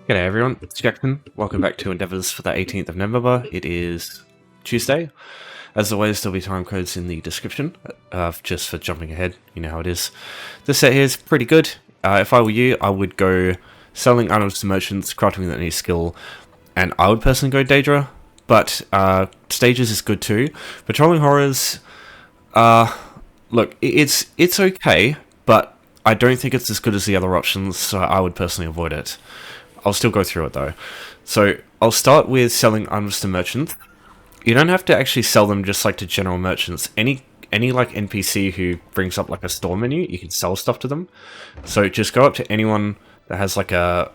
G'day everyone, it's Jackson. Welcome back to Endeavours for the 18th of November. It is Tuesday. As always, there'll be time codes in the description, just for jumping ahead, you know how it is. This set here is pretty good. If I were you, I would go selling items to merchants, crafting with any skill, and I would personally go Daedra, but Stages is good too. Patrolling Horrors, look, it's okay, but I don't think it's as good as the other options, so I would personally avoid it. I'll still go through it though. So I'll start with selling items to merchants. You don't have to actually sell them just like to general merchants. Any like NPC who brings up like a store menu, you can sell stuff to them. So just go up to anyone that has like a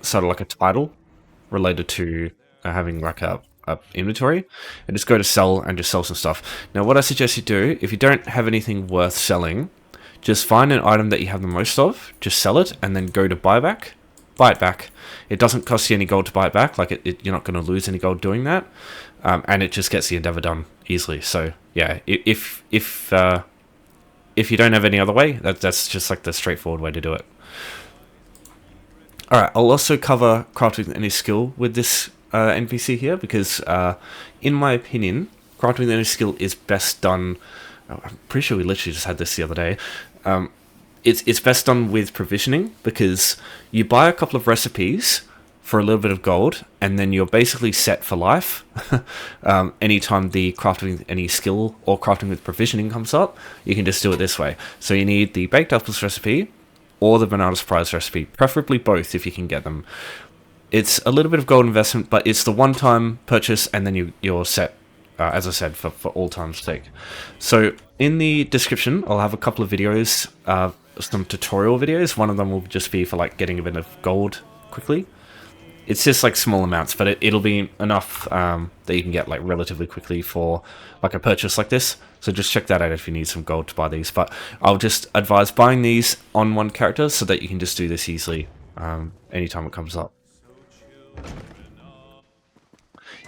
sort of like a title related to having like a inventory, and just go to sell and just sell some stuff. Now what I suggest you do, if you don't have anything worth selling, just find an item that you have the most of, just sell it, and then go to buyback. Buy it back. It doesn't cost you any gold to buy it back. Like you're not going to lose any gold doing that, and it just gets the endeavor done easily. So yeah, if you don't have any other way, that's just like the straightforward way to do it. All right, I'll also cover crafting any skill with this NPC here because, in my opinion, crafting any skill is best done. I'm pretty sure we literally just had this the other day. It's best done with provisioning because you buy a couple of recipes for a little bit of gold and then you're basically set for life. Anytime the crafting any skill or crafting with provisioning comes up, you can just do it this way. So you need the baked apples recipe or the banana surprise recipe, preferably both if you can get them. It's a little bit of gold investment, but it's the one-time purchase and then you're set. As I said, for all time's sake. So in the description, I'll have a couple of videos, some tutorial videos. One of them will just be for like getting a bit of gold quickly. It's just like small amounts, but it'll be enough that you can get like relatively quickly for like a purchase like this. So just check that out if you need some gold to buy these. But I'll just advise buying these on one character so that you can just do this easily anytime it comes up.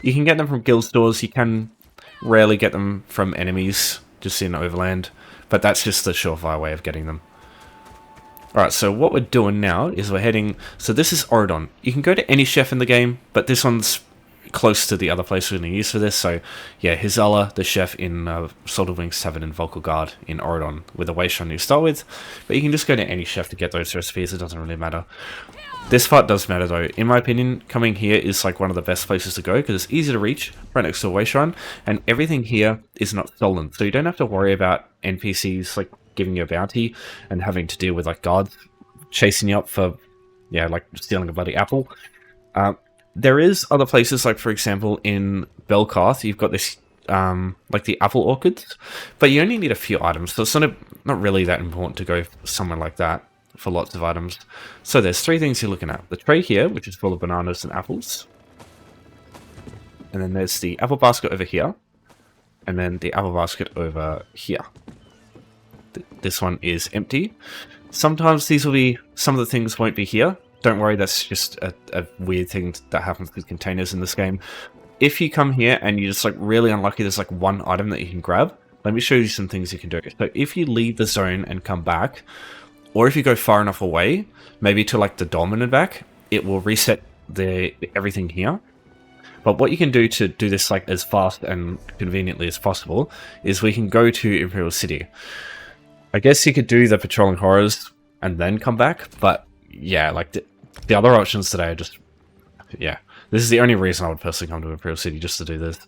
You can get them from guild stores. You can rarely get them from enemies, just in Overland, but that's just the surefire way of getting them. Alright, so what we're doing now is we're heading... So this is Oridon. You can go to any chef in the game, but this one's close to the other place we're going to use for this. So yeah, Hizala, the chef in Salted Wings Tavern in Volkagard in Oridon, with a way shrine you start with. But you can just go to any chef to get those recipes, it doesn't really matter. This part does matter though. In my opinion, coming here is like one of the best places to go because it's easy to reach, right next to a way shrine, and everything here is not stolen. So you don't have to worry about NPCs like giving you a bounty and having to deal with like guards chasing you up for, yeah, like stealing a bloody apple. There is other places, like for example in Belkarth, you've got this like the apple orchards, but you only need a few items, so it's not really that important to go somewhere like that for lots of items. So there's three things you're looking at. The tray here, which is full of bananas and apples. And then there's the apple basket over here. And then the apple basket over here. This one is empty. Sometimes these will be... Some of the things won't be here. Don't worry, that's just a weird thing that happens with containers in this game. If you come here and you're just like really unlucky, there's like one item that you can grab. Let me show you some things you can do. So if you leave the zone and come back, or if you go far enough away, maybe to like the Dolmen and back, it will reset everything here. But what you can do to do this like as fast and conveniently as possible is we can go to Imperial City. I guess you could do the Patrolling Horrors and then come back, but yeah, like the other options today are just, yeah. This is the only reason I would personally come to Imperial City, just to do this.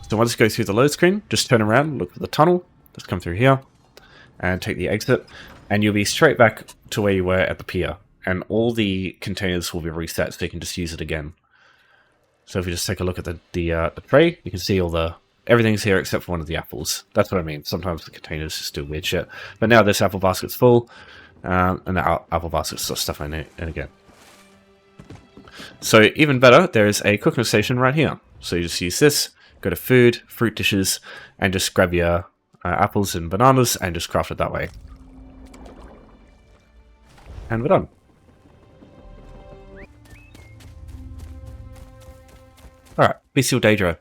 So once you go through the load screen, just turn around, look for the tunnel. Just come through here and take the exit, and you'll be straight back to where you were at the pier, and all the containers will be reset so you can just use it again. So if you just take a look at the tray, you can see everything's here except for one of the apples. That's what I mean. Sometimes the containers just do weird shit. But now this apple basket's full, and the apple basket's got stuff in it again. So even better, there is a cooking station right here. So you just use this, go to food, fruit dishes, and just grab your apples and bananas and just craft it that way. And we're done. Alright, Bestial Daedra.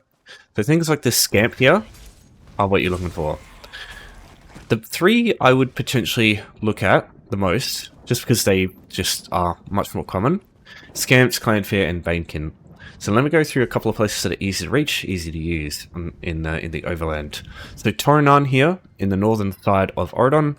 So things like this scamp here are what you're looking for. The three I would potentially look at the most, just because they just are much more common. Scamps, Clanfear, and Banekin. So let me go through a couple of places that are easy to reach, easy to use in the Overland. So Toronan here, in the northern side of Oridon.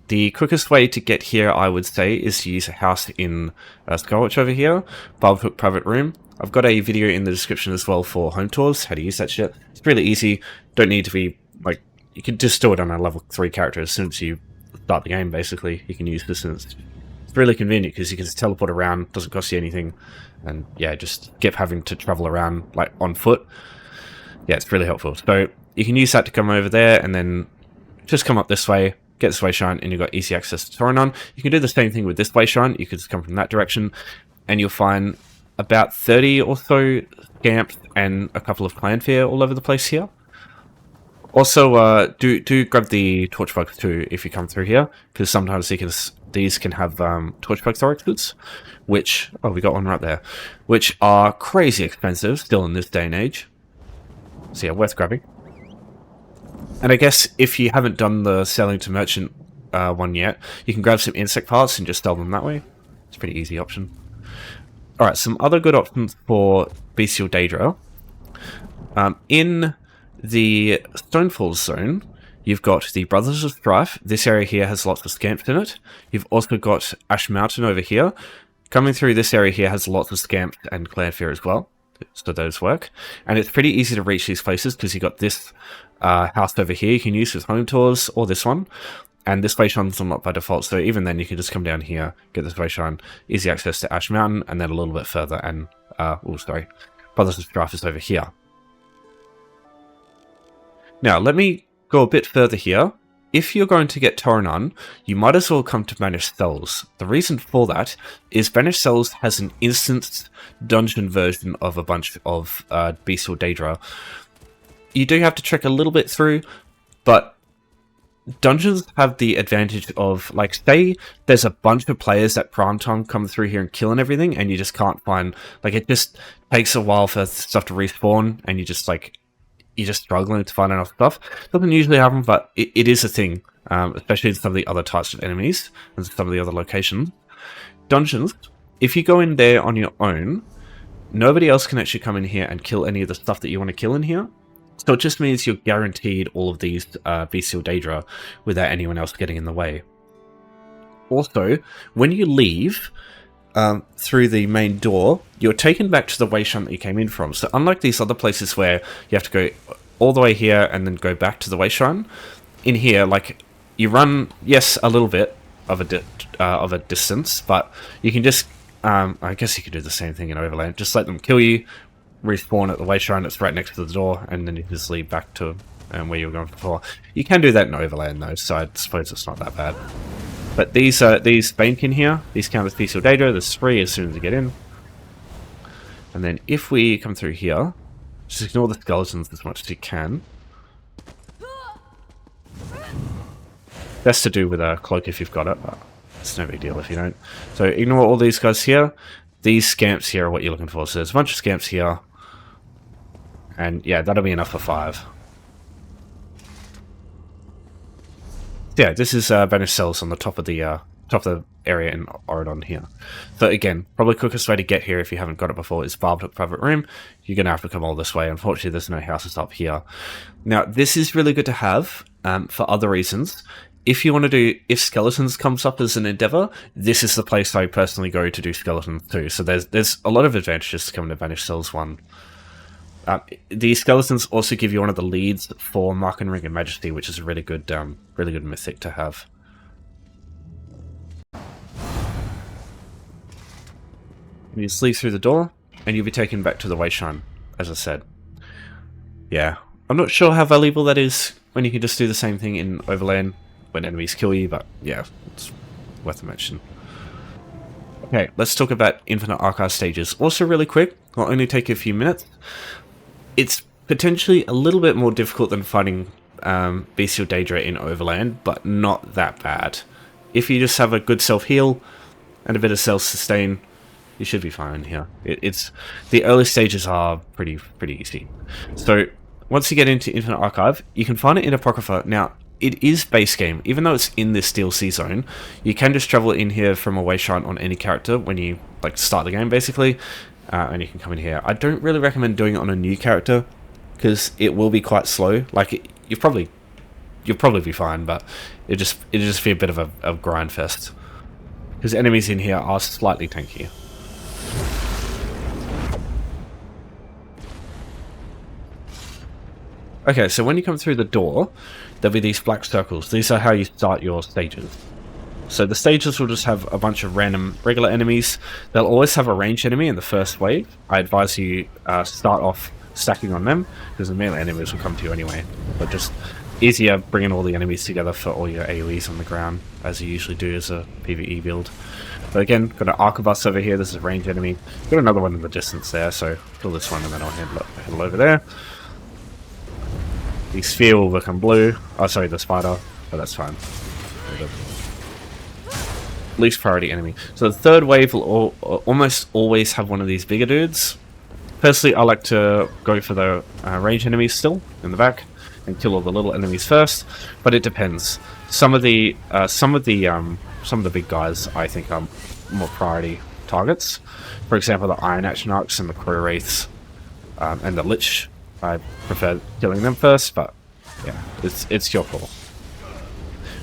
The quickest way to get here, I would say, is to use a house in Skullwatch over here, Barbhook Private Room. I've got a video in the description as well for home tours, how to use that shit. It's really easy, don't need to be, like, you can just do it on a level 3 character as soon as you start the game, basically. You can use this, and it's really convenient because you can just teleport around, doesn't cost you anything, and yeah, just skip having to travel around, like, on foot. Yeah, it's really helpful. So you can use that to come over there, and then just come up this way, get this way shrine, and you've got easy access to Toronan. You can do the same thing with this way shrine. You could just come from that direction, and you'll find about 30 or so scamps and a couple of Clanfear all over the place here. Also, do grab the Torchbug too if you come through here, because sometimes these can have Torchbug Thoraxes, which, oh, we got one right there, which are crazy expensive still in this day and age. So yeah, worth grabbing. And I guess if you haven't done the selling to merchant one yet, you can grab some insect parts and just sell them that way. It's a pretty easy option. Alright, some other good options for Bestial Daedra. In the Stonefall zone, you've got the Brothers of Strife. This area here has lots of scamps in it. You've also got Ash Mountain over here. Coming through this area here has lots of scamps and Clanfear as well. So those work. And it's pretty easy to reach these places because you've got this house over here you can use with home tours, or this one. And this way shine's unlocked by default, so even then you can just come down here, get this way shine, easy access to Ash Mountain, and then a little bit further, and, Brothers of Strife is over here. Now, let me go a bit further here. If you're going to get Toronan, you might as well come to Banished Cells. The reason for that is Banished Cells has an instant dungeon version of a bunch of Bestial Daedra. You do have to trek a little bit through, but dungeons have the advantage of, like, say there's a bunch of players at prime time come through here and killing everything, and you just can't find, like, it just takes a while for stuff to respawn, and you're just struggling to find enough stuff. Doesn't usually happen, but it is a thing, especially in some of the other types of enemies and some of the other locations. Dungeons, if you go in there on your own, nobody else can actually come in here and kill any of the stuff that you want to kill in here. So it just means you're guaranteed all of these Bestial Daedra without anyone else getting in the way. Also, when you leave through the main door, you're taken back to the way shrine that you came in from. So unlike these other places where you have to go all the way here and then go back to the way shrine, in here, like, you run, yes, a little bit of a distance, but you can just, I guess you could do the same thing in Overland. Just let them kill you, respawn at the way shrine that's right next to the door, and then you just lead back to where you were going before. You can do that in Overland though, so I suppose it's not that bad. But these Banekin here, these count as Bestial Daedra. There's 3 as soon as you get in. And then if we come through here, just ignore the skeletons as much as you can. That's to do with a cloak if you've got it, but it's no big deal if you don't. So ignore all these guys here. These scamps here are what you're looking for. So there's a bunch of scamps here. And yeah, that'll be enough for 5. Yeah, this is Banished Cells on the top of the area in Oridon here. So again, probably quickest way to get here if you haven't got it before is Barbhook Private Room. You're going to have to come all this way. Unfortunately, there's no houses up here. Now, this is really good to have for other reasons. If you want to do, if Skeletons comes up as an endeavor, this is the place I personally go to do Skeletons too. So there's a lot of advantages to coming to Banished Cells 1. The Skeletons also give you one of the leads for Mark and Ring and Majesty, which is a really good mythic to have. You just leave through the door, and you'll be taken back to the way shrine, as I said. Yeah, I'm not sure how valuable that is when you can just do the same thing in Overland when enemies kill you, but yeah, it's worth a mention. Okay, let's talk about Infinite Archive stages. Also really quick, it'll only take a few minutes. It's potentially a little bit more difficult than fighting Bestial Daedra in Overland, but not that bad. If you just have a good self-heal and a bit of self-sustain, you should be fine here. It's the early stages are pretty easy. So once you get into Infinite Archive, you can find it in Apocrypha. Now, it is base game. Even though it's in this DLC zone, you can just travel in here from a way shrine on any character when you like start the game, basically, and you can come in here. I don't really recommend doing it on a new character because it will be quite slow. Like you'll probably be fine, but it'll just be a bit of a grind fest because enemies in here are slightly tanky. Okay, so when you come through the door, there'll be these black circles. These are how you start your stages. So the stages will just have a bunch of random regular enemies. They'll always have a ranged enemy in the first wave. I advise you start off stacking on them, because the melee enemies will come to you anyway. But just easier bringing all the enemies together for all your AoEs on the ground, as you usually do as a PvE build. But again, got an arquebus over here. This is a ranged enemy. Got another one in the distance there, so kill this one and then I'll handle over there. The sphere will become blue. Oh, sorry, the spider. Oh, that's fine. Least priority enemy. So the third wave will almost always have one of these bigger dudes. Personally, I like to go for the range enemies still in the back and kill all the little enemies first. But it depends. Some of the big guys I think are more priority targets. For example, the Iron Atronachs and the Crow Wraiths and the Lich. I prefer killing them first, but yeah, it's your call.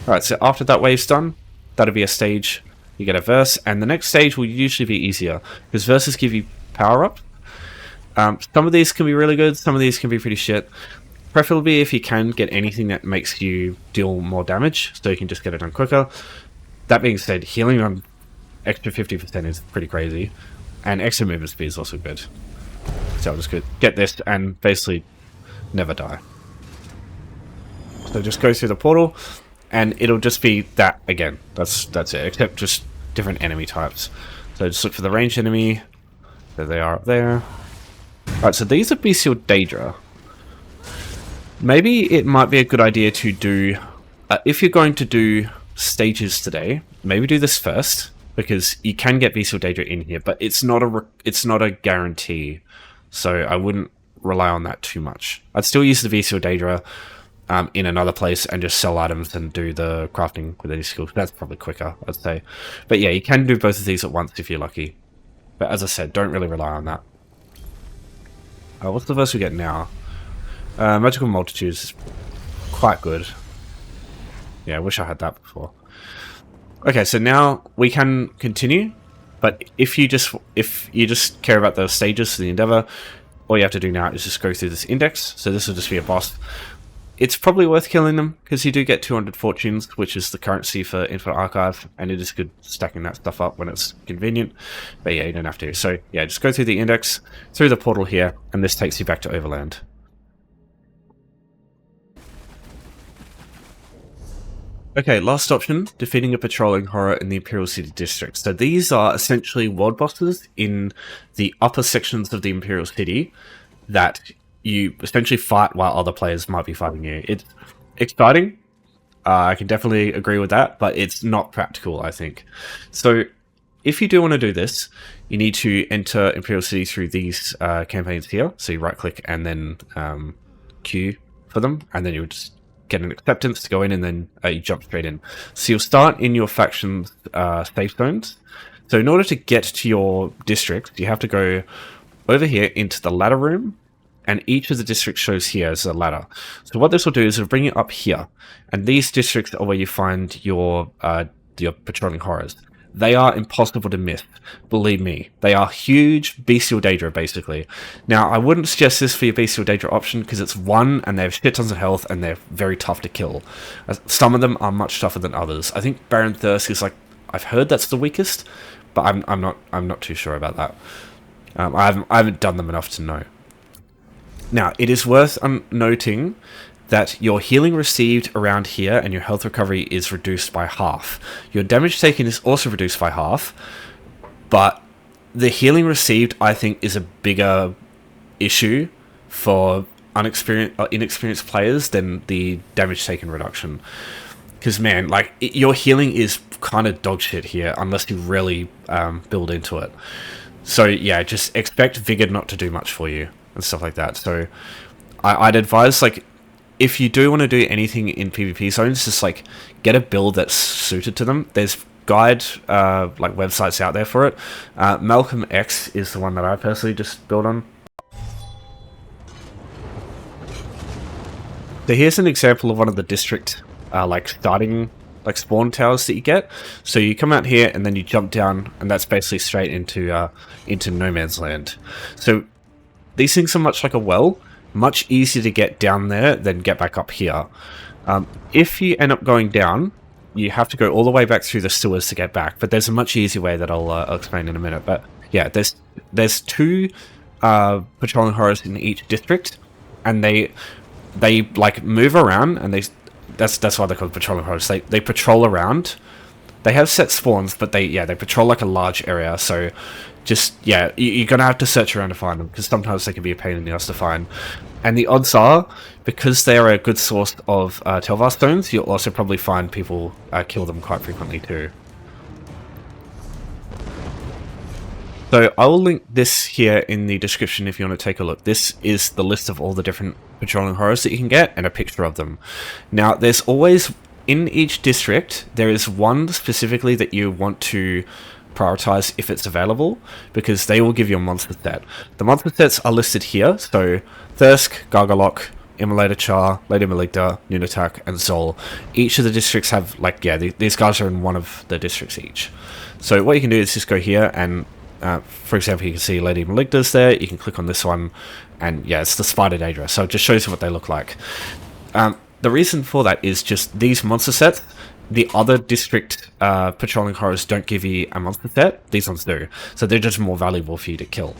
Alright, so after that wave's done, that'll be a stage. You get a verse, and the next stage will usually be easier, because verses give you power up. Some of these can be really good, some of these can be pretty shit. Preferably if you can get anything that makes you deal more damage, so you can just get it done quicker. That being said, healing on extra 50% is pretty crazy, and extra movement speed is also good. So I'll just get this and basically never die. So just go through the portal and it'll just be that again. That's it, except just different enemy types. So just look for the ranged enemy. There they are up there. Alright, so these are Bestial Daedra. Maybe it might be a good idea to do, if you're going to do stages today, maybe do this first, because you can get Bestial Daedra in here, but it's not a guarantee. So I wouldn't rely on that too much. I'd still use the Bestial Daedra in another place and just sell items and do the crafting with these skills. That's probably quicker, I'd say. But yeah, you can do both of these at once if you're lucky. But as I said, don't really rely on that. What's the verse we get now? Magical Multitudes is quite good. Yeah, I wish I had that before. Okay, so now we can continue. But if you just care about the stages for the Endeavor, all you have to do now is just go through this index. So this will just be a boss. It's probably worth killing them, because you do get 200 fortunes, which is the currency for Infinite Archive, and it is good stacking that stuff up when it's convenient. But yeah, you don't have to. So yeah, just go through the index, through the portal here, and this takes you back to Overland. Okay, last option, defeating a patrolling horror in the Imperial City District. So these are essentially world bosses in the upper sections of the Imperial City that you essentially fight while other players might be fighting you. It's exciting, I can definitely agree with that, but it's not practical, I think. So if you do want to do this, you need to enter Imperial City through these campaigns here. So you right click and then queue for them, and then you'll just get an acceptance to go in, and then you jump straight in. So you'll start in your faction's safe zones. So in order to get to your district, you have to go over here into the ladder room, and each of the districts shows here as a ladder. So what this will do is it'll bring you up here, and these districts are where you find your patrolling horrors. They are impossible to miss. Believe me, they are huge Bestial Daedra, basically. Now, I wouldn't suggest this for your Bestial Daedra option, because it's one, and they have shit tons of health, and they're very tough to kill. Some of them are much tougher than others. I think Baron Thirsk is like, I've heard that's the weakest, but I'm not too sure about that. I haven't done them enough to know. Now, it is worth noting that your healing received around here and your health recovery is reduced by half. Your damage taken is also reduced by half, but the healing received, I think, is a bigger issue for inexperienced players than the damage taken reduction. Because, man, like, your healing is kind of dog shit here, unless you really build into it. So, yeah, just expect Vigor not to do much for you and stuff like that. So, I'd advise, like, if you do want to do anything in PvP zones, just like get a build that's suited to them. There's guide like websites out there for it. Malcolm X is the one that I personally just build on. So here's an example of one of the district like starting like spawn towers that you get. So you come out here and then you jump down, and that's basically straight into no man's land. So these things are much like a well, much easier to get down there than get back up here. If you end up going down, you have to go all the way back through the sewers to get back, but there's a much easier way that I'll explain in a minute. But yeah, there's two patrolling horrors in each district, and they like move around, and that's why they're called patrolling horrors. They patrol around. They have set spawns, but they patrol like a large area. So just you're gonna have to search around to find them, because sometimes they can be a pain in the ass to find. And the odds are, because they're a good source of Telvar stones, you'll also probably find people kill them quite frequently too. So I will link this here in the description if you want to take a look. This is the list of all the different patrolling horrors that you can get, and a picture of them. Now, there's always, in each district, there is one specifically that you want to prioritize if it's available, because they will give you a monster set. The monster sets are listed here, so Thirsk, Glorgoloch, Immolator, Charr, Lady Malygda, Nunatak, and Zoal. Each of the districts have, like, these guys are in one of the districts each. So what you can do is just go here and for example, you can see Lady Malygda's there. You can click on this one, and yeah, it's the Spider Daedra. So it just shows you what they look like. The reason for that is just these monster sets. The other district patrolling horrors don't give you a monster set. These ones do. So they're just more valuable for you to kill.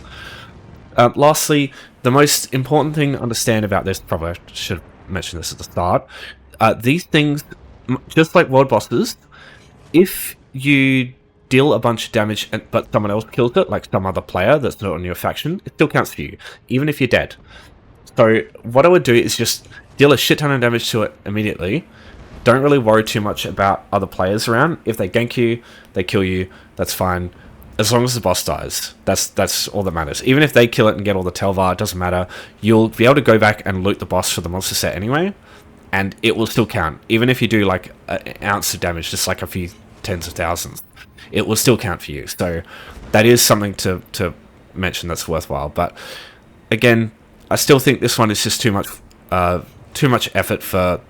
Lastly, the most important thing to understand about this, probably I should mention this at the start. These things, just like world bosses, if you deal a bunch of damage but someone else kills it, like some other player that's not on your faction, it still counts for you, even if you're dead. So what I would do is just deal a shit ton of damage to it immediately. Don't really worry too much about other players around. If they gank you, they kill you, that's fine. As long as the boss dies, that's all that matters. Even if they kill it and get all the Telvar, it doesn't matter. You'll be able to go back and loot the boss for the monster set anyway, and it will still count. Even if you do like an ounce of damage, just like a few tens of thousands, it will still count for you. So that is something to mention that's worthwhile. But again, I still think this one is just too much effort for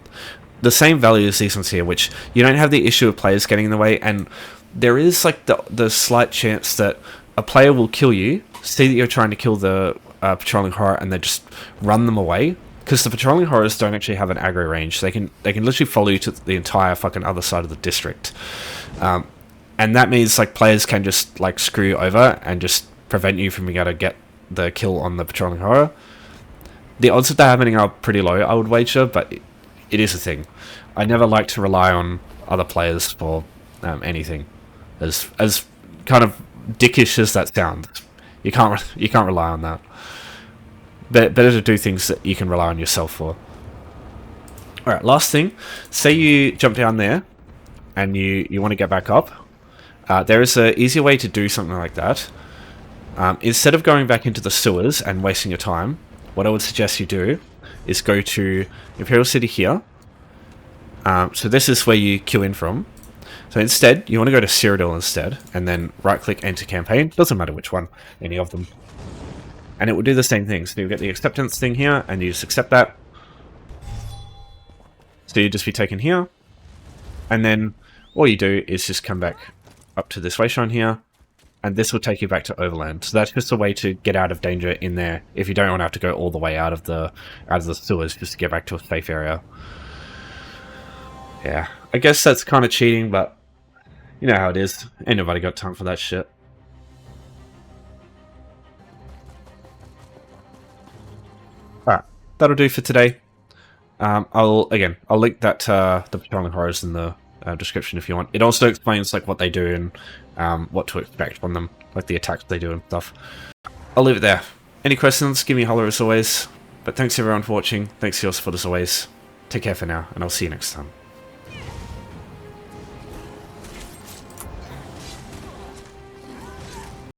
the same value as these ones here, which you don't have the issue of players getting in the way, and there is like the slight chance that a player will kill you, see that you're trying to kill the patrolling horror, and they just run them away. Because the patrolling horrors don't actually have an aggro range. They can literally follow you to the entire fucking other side of the district. And that means like players can just like screw you over and just prevent you from being able to get the kill on the patrolling horror. The odds of that happening are pretty low, I would wager, but it is a thing. I never like to rely on other players for anything, as kind of dickish as that sounds. You can't rely on that. Better to do things that you can rely on yourself for. Alright, last thing. Say you jump down there and you want to get back up. There is an easier way to do something like that. Instead of going back into the sewers and wasting your time, what I would suggest you do is go to Imperial City here. So this is where you queue in from. So instead, you want to go to Cyrodiil instead, and then right-click Enter Campaign. Doesn't matter which one, any of them. And it will do the same thing. So you get the acceptance thing here, and you just accept that. So you just be taken here, and then all you do is just come back up to this wayshrine here, and this will take you back to Overland. So that's just a way to get out of danger in there if you don't want to have to go all the way out of the sewers just to get back to a safe area. Yeah, I guess that's kind of cheating, but you know how it is. Ain't nobody got time for that shit. Alright, that'll do for today. I'll link that the patrolling horrors in the description if you want. It also explains like what they do and what to expect from them, like the attacks they do and stuff. I'll leave it there. Any questions, give me a holler as always. But thanks everyone for watching. Thanks for your support as always. Take care for now, and I'll see you next time.